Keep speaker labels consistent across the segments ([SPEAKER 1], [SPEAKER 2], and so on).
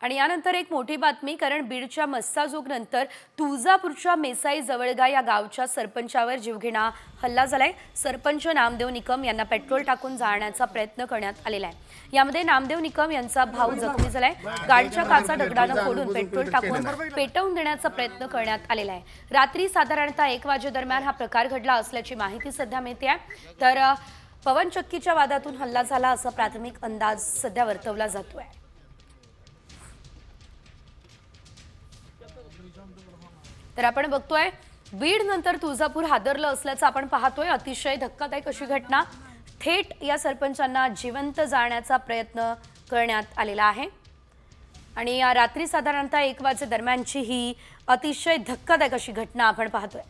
[SPEAKER 1] आणि यानंतर एक मोठी बातमी, कारण बीडच्या मस्साजोग नंतर तुळजापूरच्या मेसाई जवळगा या गावच्या सरपंचावर जीवघेणा हल्ला झालाय। सरपंच नामदेव निकम यांना पेट्रोल टाकून जाळण्याचा प्रयत्न करण्यात आलेला आहे। यामध्ये नामदेव निकम यांचा भाऊ जखमी झालाय। गाडीच्या काचा दगडाने फोडून पेट्रोल टाकून पेटवून देण्याचा प्रयत्न करण्यात आलेला आहे। रात्री साधारणतः 1 वाजेदरम्यान हा प्रकार घडला असल्याची माहिती सध्या मिळते आहे। तर पवनचक्कीच्या वादातून हल्ला झाला असा प्राथमिक अंदाज सध्या वर्तवला जातोय। तर आपण बघतोय बीड नंतर तुळजापूर हादरलं असल्याचं आपण पाहतोय। अतिशय धक्कादायक अशी घटना, थेट या सरपंचांना जिवंत जाळण्याचा प्रयत्न करण्यात आलेला आहे। आणि या रात्री साधारणतः 1 वाजेदरम्यानची ही अतिशय धक्कादायक अशी घटना आपण पाहतोय।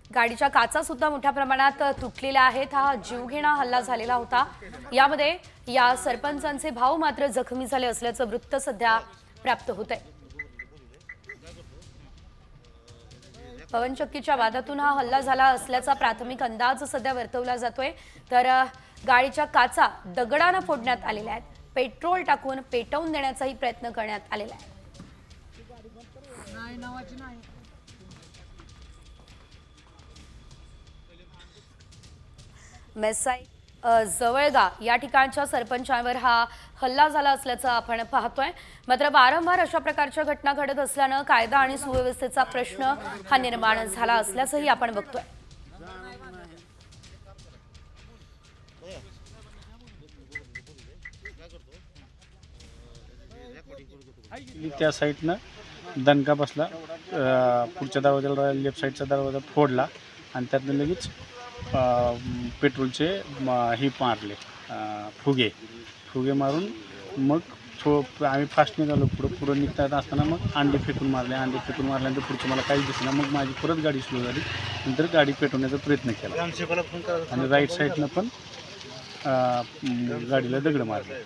[SPEAKER 1] गाडीच्या काचा सुद्धा मोठ्या प्रमाणात तुटलेल्या आहेत। हा जीवघेणा हल्ला झालेला होता। यामध्ये या सरपंचांचे भाऊ मात्र जखमी झाले असल्याचं वृत्त सध्या प्राप्त होतंय। पवनचक्कीच्या वादातून हा हल्ला झाला असल्याचा प्राथमिक अंदाज सध्या वर्तवला जातोय। तर गाडीच्या काचा दगडाने फोडण्यात आलेल्या आहेत, पेट्रोल टाकून पेटवून देण्याचाही प्रयत्न करण्यात आलेला आहे। मेसाई जवळगा या ठिकाणच्या सरपंचांवर हा हल्ला झाला असल्याचं आपण पाहतोय। मात्र वारंवार अशा प्रकारच्या घटना घडत असल्यानं कायदा आणि सुव्यवस्थेचा प्रश्न हा निर्माण झाला असल्याचंही आपण बघतोय।
[SPEAKER 2] त्या साईडनं दणका बसला, पुढच्या दरवाजाला लेफ्ट साईडचा दरवाजा फोडला आणि त्यातनं लगेच पेट्रोलचे हे मारले, फुगे मारून मग आम्ही फास्ट निघालो। पुढं निघता असताना मग अंडे फेकून मारल्यानंतर पुढचं मला काहीच दिसलं। मग माझी परत गाडी स्लो झाली, नंतर गाडी पेटवण्याचा प्रयत्न केला आणि राईट साईडनं पण गाडीला दगड मारले।